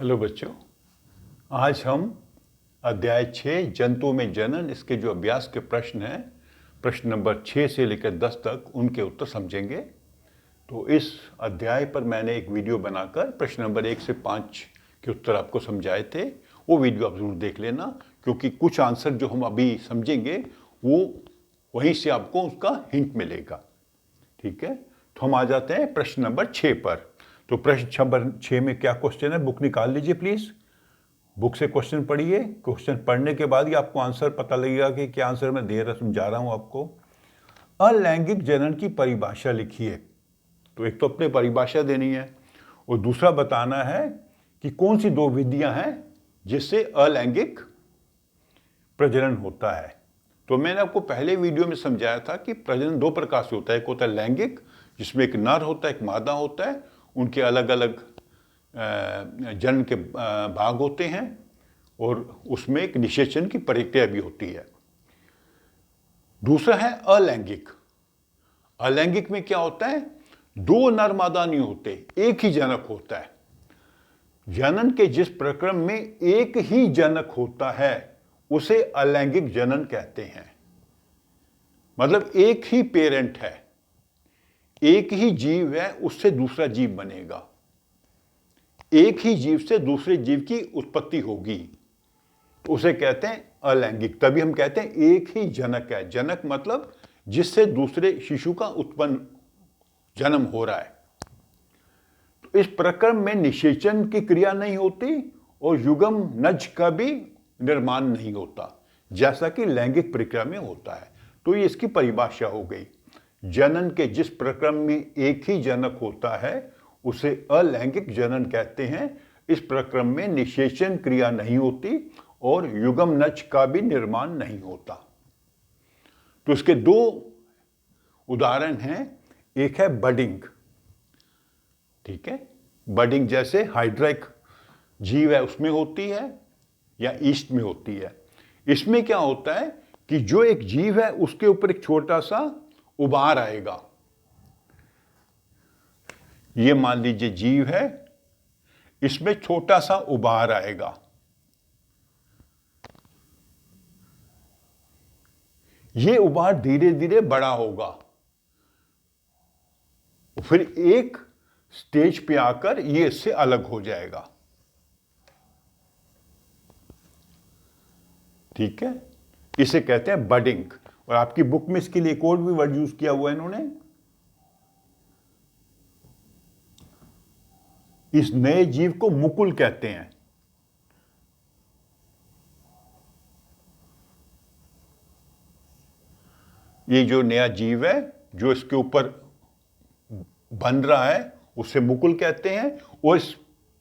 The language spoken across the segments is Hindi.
हेलो बच्चों, आज हम अध्याय 6 जंतुओं में जनन इसके जो अभ्यास के प्रश्न हैं, प्रश्न नंबर 6 से लेकर 10 तक उनके उत्तर समझेंगे। तो इस अध्याय पर मैंने एक वीडियो बनाकर प्रश्न नंबर 1 से 5 के उत्तर आपको समझाए थे। वो वीडियो आप ज़रूर देख लेना, क्योंकि कुछ आंसर जो हम अभी समझेंगे वो वहीं से आपको उसका हिंट मिलेगा। ठीक है, तो हम आ जाते हैं प्रश्न नंबर 6 पर। तो प्रश्न नंबर 6 में क्या क्वेश्चन है, बुक निकाल लीजिए प्लीज, बुक से क्वेश्चन पढ़िए। क्वेश्चन पढ़ने के बाद ही आपको आंसर पता लगेगा कि क्या आंसर मैं दे रहा समझा रहा हूं आपको। अलैंगिक जनन की परिभाषा लिखिए। तो एक तो अपने परिभाषा देनी है और दूसरा बताना है कि कौन सी दो विधियां हैं जिससे अलैंगिक प्रजनन होता है। तो मैंने आपको पहले वीडियो में समझाया था कि प्रजनन दो प्रकार से होता है। एक होता है लैंगिक, जिसमें एक नर होता है एक मादा होता है, उनके अलग अलग जन्म के भाग होते हैं और उसमें एक निषेचन की प्रक्रिया भी होती है। दूसरा है अलैंगिक। अलैंगिक में क्या होता है, दो नर मादा नहीं होते, एक ही जनक होता है। जनन के जिस प्रक्रम में एक ही जनक होता है उसे अलैंगिक जनन कहते हैं। मतलब एक ही पेरेंट है, एक ही जीव है, उससे दूसरा जीव बनेगा, एक ही जीव से दूसरे जीव की उत्पत्ति होगी, तो उसे कहते हैं अलैंगिक। तभी हम कहते हैं एक ही जनक है। जनक मतलब जिससे दूसरे शिशु का उत्पन्न जन्म हो रहा है। तो इस प्रक्रम में निषेचन की क्रिया नहीं होती और युग्म नज का भी निर्माण नहीं होता, जैसा कि लैंगिक प्रक्रिया में होता है। तो ये इसकी परिभाषा हो गई। जनन के जिस प्रक्रम में एक ही जनक होता है उसे अलैंगिक जनन कहते हैं। इस प्रक्रम में निषेचन क्रिया नहीं होती और युग्म नज का भी निर्माण नहीं होता। तो इसके दो उदाहरण हैं। एक है बडिंग। ठीक है, बडिंग जैसे हाइड्रा एक जीव है उसमें होती है या ईस्ट में होती है। इसमें क्या होता है कि जो एक जीव है उसके ऊपर एक छोटा सा उभार आएगा। ये मान लीजिए जीव है, इसमें छोटा सा उभार आएगा। ये उभार धीरे धीरे बड़ा होगा, फिर एक स्टेज पे आकर ये इससे अलग हो जाएगा। ठीक है, इसे कहते हैं बडिंग। और आपकी बुक में इसके लिए एक और भी वर्ड यूज किया हुआ है इन्होंने। इस नए जीव को मुकुल कहते हैं। ये जो नया जीव है जो इसके ऊपर बन रहा है उसे मुकुल कहते हैं और इस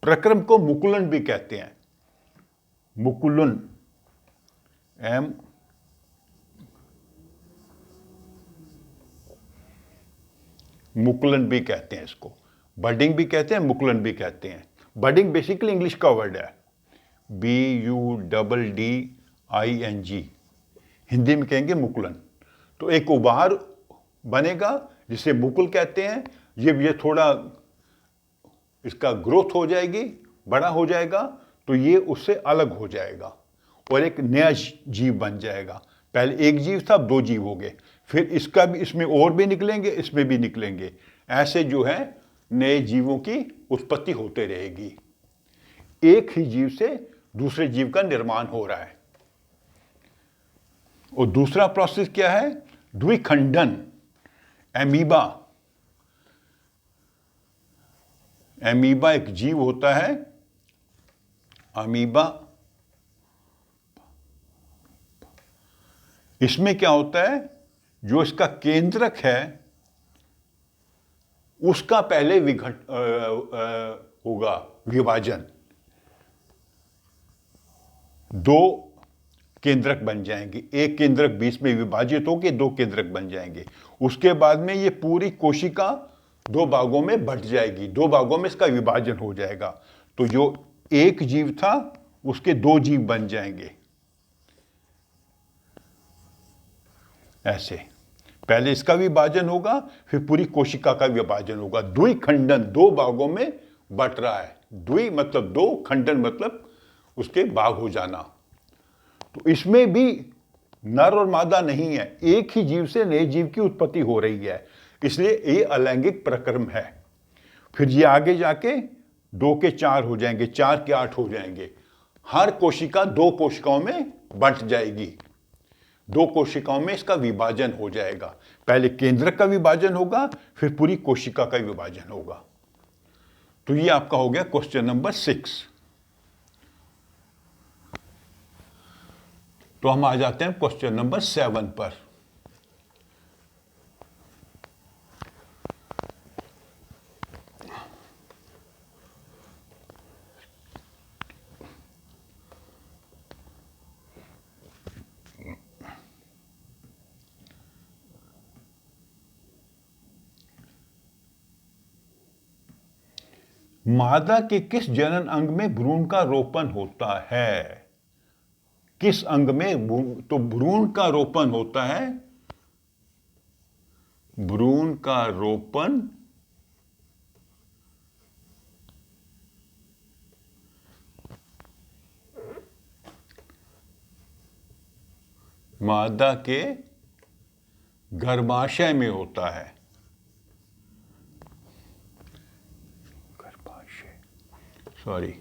प्रक्रम को मुकुलन भी कहते हैं। मुकुलन, मुकुलन भी कहते हैं इसको। बडिंग भी कहते हैं, मुकुलन भी कहते हैं। बडिंग बेसिकली इंग्लिश का वर्ड है, BUDDING। हिंदी में कहेंगे मुकुलन। तो एक उभार बनेगा जिसे मुकुल कहते हैं। ये थोड़ा इसका ग्रोथ हो जाएगी, बड़ा हो जाएगा, तो ये उससे अलग हो जाएगा और एक नया जीव बन जाएगा। पहले एक जीव था, अब दो जीव हो गए, फिर इसका भी, इसमें और भी निकलेंगे, इसमें भी निकलेंगे। ऐसे जो है नए जीवों की उत्पत्ति होते रहेगी। एक ही जीव से दूसरे जीव का निर्माण हो रहा है। और दूसरा प्रोसेस क्या है, द्विखंडन। एमीबा, एमीबा एक जीव होता है, अमीबा। इसमें क्या होता है, जो इसका केंद्रक है उसका पहले होगा विभाजन। दो केंद्रक बन जाएंगे, एक केंद्रक बीच में विभाजित होकर दो केंद्रक बन जाएंगे। उसके बाद में ये पूरी कोशिका दो भागों में बंट जाएगी, दो भागों में इसका विभाजन हो जाएगा। तो जो एक जीव था उसके दो जीव बन जाएंगे। ऐसे पहले इसका विभाजन होगा, फिर पूरी कोशिका का विभाजन होगा। द्विखंडन, दो भागों में बट रहा है। द्वि मतलब दो, खंडन मतलब उसके भाग हो जाना। तो इसमें भी नर और मादा नहीं है, एक ही जीव से नए जीव की उत्पत्ति हो रही है, इसलिए ये अलैंगिक प्रक्रम है। फिर ये आगे जाके 2 के 4 हो जाएंगे, 4 के 8 हो जाएंगे। हर कोशिका 2 कोशिकाओं में बंट जाएगी, 2 कोशिकाओं में इसका विभाजन हो जाएगा। पहले केंद्रक का विभाजन होगा, फिर पूरी कोशिका का विभाजन होगा। तो ये आपका हो गया क्वेश्चन नंबर 6। तो हम आ जाते हैं क्वेश्चन नंबर 7 पर। मादा के किस जनन अंग में भ्रूण का रोपण होता है? किस अंग में? तो भ्रूण का रोपण होता है, भ्रूण का रोपण मादा के गर्भाशय में होता है। गर्भाशय, सॉरी,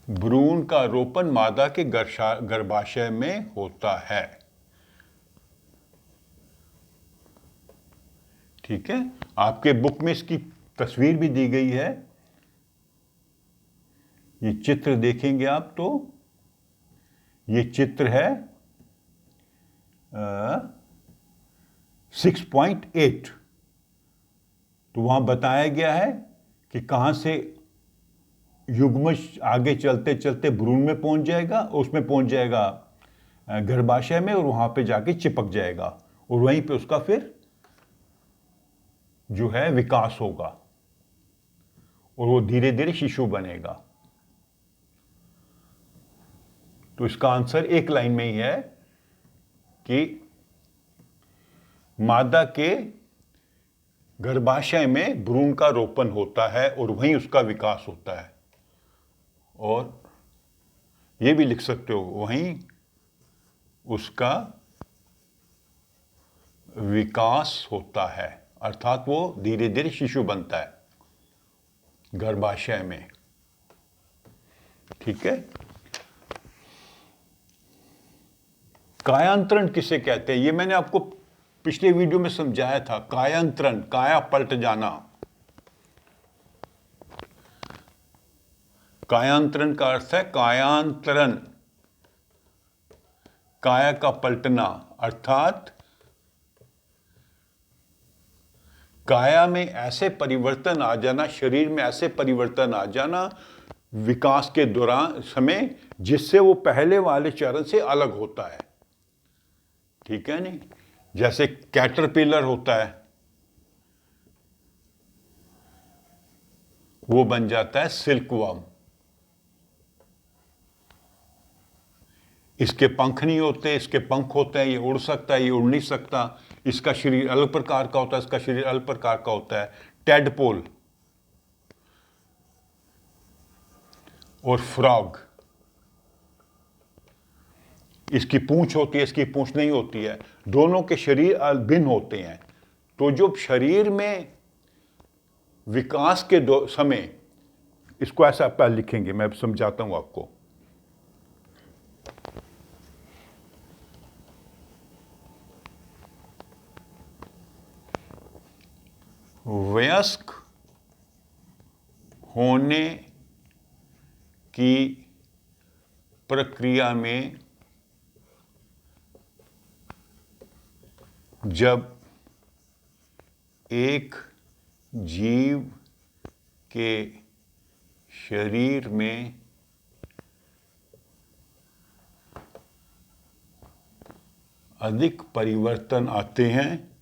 भ्रूण का रोपण मादा के गर्भाशय में होता है। ठीक है, आपके बुक में इसकी तस्वीर भी दी गई है। ये चित्र देखेंगे आप तो ये चित्र है 6.8। तो वहां बताया गया है कि कहां से युग्मज आगे चलते चलते भ्रूण में पहुंच जाएगा, उसमें पहुंच जाएगा गर्भाशय में, और वहां पे जाके चिपक जाएगा, और वहीं पे उसका फिर जो है विकास होगा, और वो धीरे धीरे शिशु बनेगा। तो इसका आंसर एक लाइन में ही है कि मादा के गर्भाशय में भ्रूण का रोपण होता है और वहीं उसका विकास होता है। और ये भी लिख सकते हो, वहीं उसका विकास होता है, अर्थात वो धीरे धीरे शिशु बनता है गर्भाशय में। ठीक है, कायांतरण किसे कहते हैं? ये मैंने आपको पिछले वीडियो में समझाया था। कायांतरण, काया पलट जाना। कायांतरण का अर्थ है कायांतरण, काया का पलटना, अर्थात काया में ऐसे परिवर्तन आ जाना, शरीर में ऐसे परिवर्तन आ जाना विकास के दौरान समय, जिससे वो पहले वाले चरण से अलग होता है। ठीक है नहीं? जैसे कैटरपिलर होता है, वो बन जाता है सिल्कवर्म। इसके पंख नहीं होते, इसके पंख होते हैं, ये उड़ सकता है, ये उड़ नहीं सकता। इसका शरीर अलग प्रकार का होता है, इसका शरीर अलग प्रकार का होता है। टेडपोल और फ्रॉग, इसकी पूंछ होती है, इसकी पूंछ नहीं होती है, दोनों के शरीर भिन्न होते हैं। तो जो शरीर में विकास के समय, इसको ऐसा आप लिखेंगे, मैं समझाता हूं आपको। वयस्क होने की प्रक्रिया में जब एक जीव के शरीर में अधिक परिवर्तन आते हैं,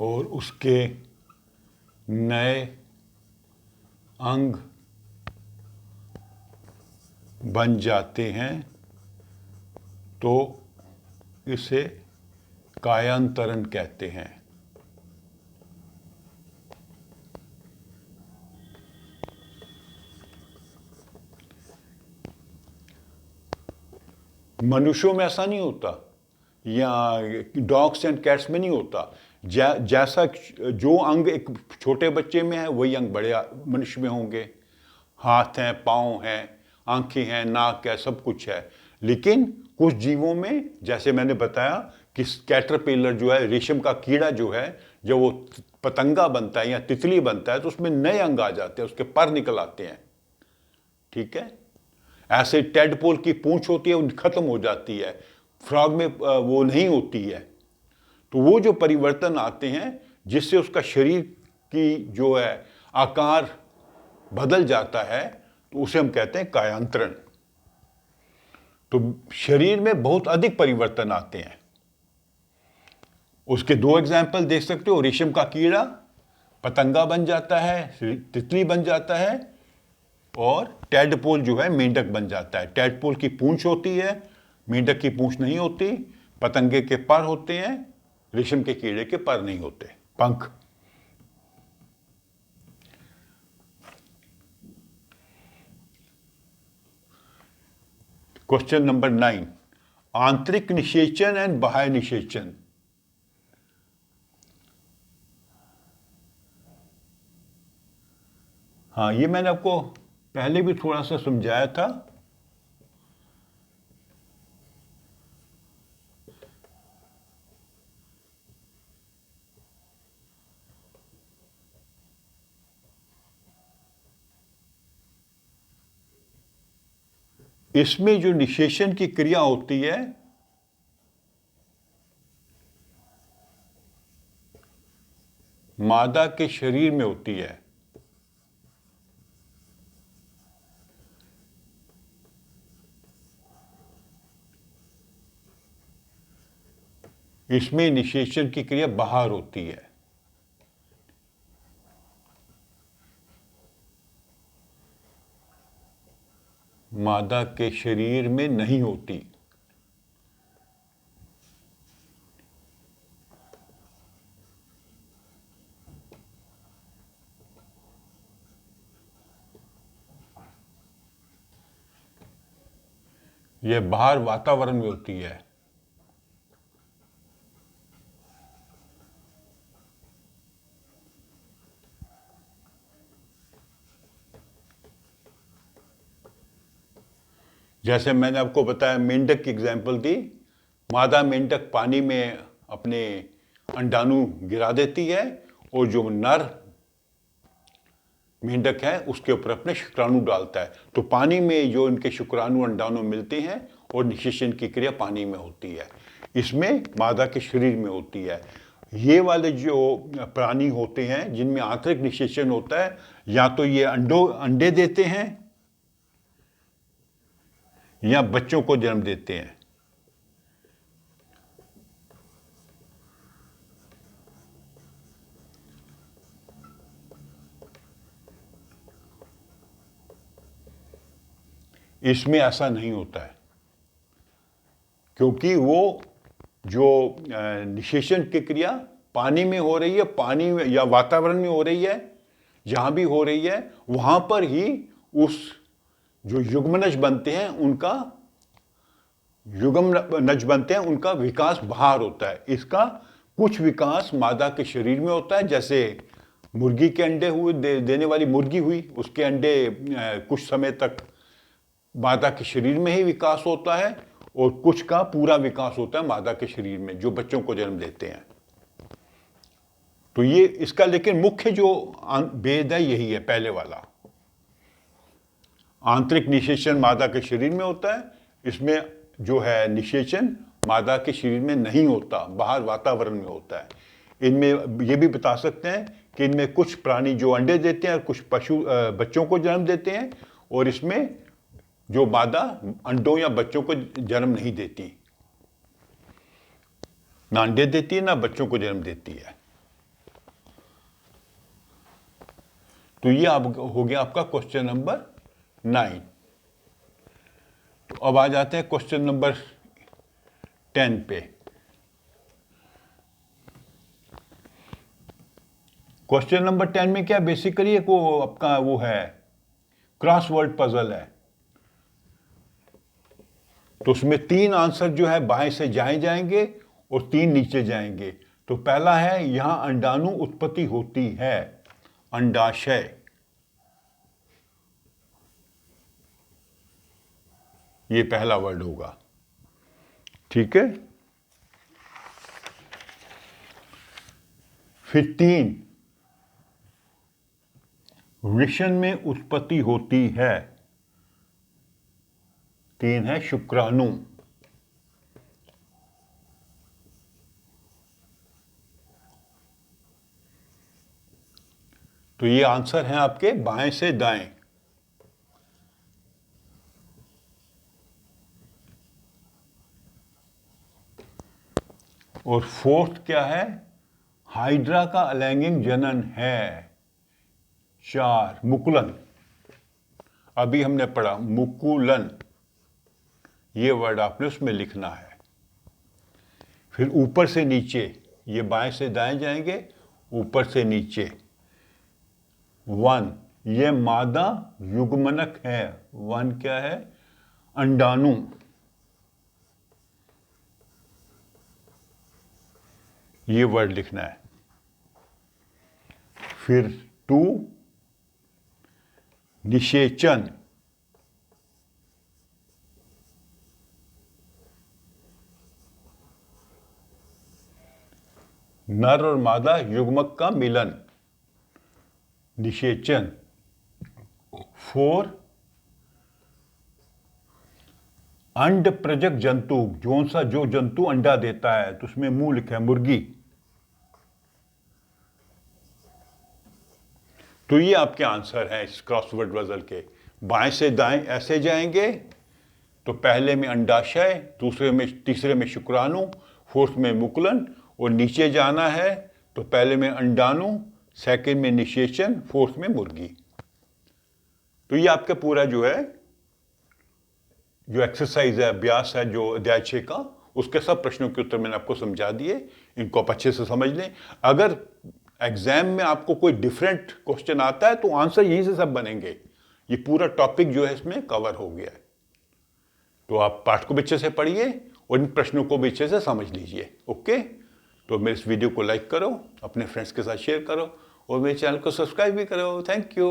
और उसके नए अंग बन जाते हैं तो इसे कायांतरण कहते हैं। मनुष्यों में ऐसा नहीं होता या डॉग्स एंड कैट्स में नहीं होता। जैसा जो अंग एक छोटे बच्चे में है वही अंग बड़े मनुष्य में होंगे। हाथ हैं, पाँव हैं, आंखें हैं, नाक है, सब कुछ है। लेकिन कुछ जीवों में, जैसे मैंने बताया कि कैटरपिलर जो है, रेशम का कीड़ा जो है, जब वो पतंगा बनता है या तितली बनता है तो उसमें नए अंग आ जाते हैं, उसके पर निकल आते हैं। ठीक है। ऐसे टेडपोल की पूंछ होती है, वो खत्म हो जाती है, फ्रॉग में वो नहीं होती है। तो वो जो परिवर्तन आते हैं जिससे उसका शरीर की जो है आकार बदल जाता है, तो उसे हम कहते हैं कायांतरण। तो शरीर में बहुत अधिक परिवर्तन आते हैं। उसके दो एग्जाम्पल देख सकते हो। रेशम का कीड़ा पतंगा बन जाता है, तितली बन जाता है, और टेडपोल जो है मेंढक बन जाता है। टेडपोल की पूंछ होती है, मेंढक की पूंछ नहीं होती। पतंगे के पर होते हैं, रेशम के कीड़े के पर नहीं होते, पंख। क्वेश्चन नंबर 9, आंतरिक निषेचन एंड बाह्य निषेचन। हाँ, ये मैंने आपको पहले भी थोड़ा सा समझाया था। इसमें जो निषेचन की क्रिया होती है, मादा के शरीर में होती है। इसमें निषेचन की क्रिया बाहर होती है। मादा के शरीर में नहीं होती। यह बाहर वातावरण में होती है। जैसे मैंने आपको बताया, मेंढक की एग्जाम्पल दी। मादा मेंढक पानी में अपने अंडाणु गिरा देती है, और जो नर मेंढक है उसके ऊपर अपने शुक्राणु डालता है। तो पानी में जो इनके शुक्राणु अंडाणु मिलते हैं, और निषेचन की क्रिया पानी में होती है। इसमें मादा के शरीर में होती है। ये वाले जो प्राणी होते हैं जिनमें आंतरिक निषेचन होता है, या तो ये अंडे देते हैं या बच्चों को जन्म देते हैं। इसमें ऐसा नहीं होता है, क्योंकि वो जो निषेचन की क्रिया पानी में हो रही है, पानी में या वातावरण में हो रही है, जहां भी हो रही है वहां पर ही उस जो युग्मनज बनते हैं उनका विकास बाहर होता है। इसका कुछ विकास मादा के शरीर में होता है, जैसे मुर्गी के अंडे हुए, देने वाली मुर्गी हुई, उसके अंडे कुछ समय तक मादा के शरीर में ही विकास होता है, और कुछ का पूरा विकास होता है मादा के शरीर में, जो बच्चों को जन्म देते हैं। तो ये इसका लेकिन मुख्य जो भेद है यही है, पहले वाला। आंतरिक निषेचन मादा के शरीर में होता है, इसमें जो है निषेचन मादा के शरीर में नहीं होता, बाहर वातावरण में होता है। इनमें ये भी बता सकते हैं कि इनमें कुछ प्राणी जो अंडे देते हैं, कुछ पशु बच्चों को जन्म देते हैं, और इसमें जो मादा अंडों या बच्चों को जन्म नहीं देती, ना अंडे देती है ना बच्चों को जन्म देती है। तो ये अब हो गया आपका क्वेश्चन नंबर 9। तो अब आ जाते हैं क्वेश्चन नंबर 10 पे। क्वेश्चन नंबर 10 में क्या बेसिकली एक वो आपका वो है क्रॉसवर्ड पजल है। तो उसमें 3 आंसर जो है बाएं से जाएंगे और 3 नीचे जाएंगे। तो पहला है यहां अंडाणु उत्पत्ति होती है, अंडाशय। ये पहला वर्ड होगा, ठीक है। फिर 3 वृषण में उत्पत्ति होती है, 3 है शुक्राणु। तो ये आंसर है आपके बाएं से दाएं। और 4th क्या है, हाइड्रा का अलैंगिक जनन है, 4 मुकुलन। अभी हमने पढ़ा मुकुलन, ये वर्ड आपने उसमें लिखना है। फिर ऊपर से नीचे, ये बाएं से दाएं जाएंगे, ऊपर से नीचे 1 ये मादा युग्मनक है। 1 क्या है, अंडाणु। ये वर्ड लिखना है। फिर 2 निषेचन, नर और मादा युग्मक का मिलन, निषेचन। 4 अंड प्रजक जंतु, जो जंतु अंडा देता है, तो उसमें मुंह लिखा है मुर्गी। तो ये आपके आंसर है इस क्रॉसवर्ड पजल के। बाएं से दाएं ऐसे जाएंगे, तो पहले में अंडाशय, तीसरे में शुक्राणु, 4th में मुकुलन, और नीचे जाना है तो पहले में अंडाणु, सेकंड में निषेचन, 4th में मुर्गी। तो ये आपका पूरा जो है जो एक्सरसाइज है, अभ्यास है, जो अध्याय 6 का, उसके सब प्रश्नों के उत्तर मैंने आपको समझा दिए। इनको आप अच्छे से समझ लें। अगर एग्जाम में आपको कोई डिफरेंट क्वेश्चन आता है तो आंसर यहीं से सब बनेंगे। ये पूरा टॉपिक जो है इसमें कवर हो गया है। तो आप पाठ को भी अच्छे से पढ़िए और इन प्रश्नों को भी अच्छे से समझ लीजिए। ओके, तो मेरे इस वीडियो को लाइक करो, अपने फ्रेंड्स के साथ शेयर करो और मेरे चैनल को सब्सक्राइब भी करो। Thank you.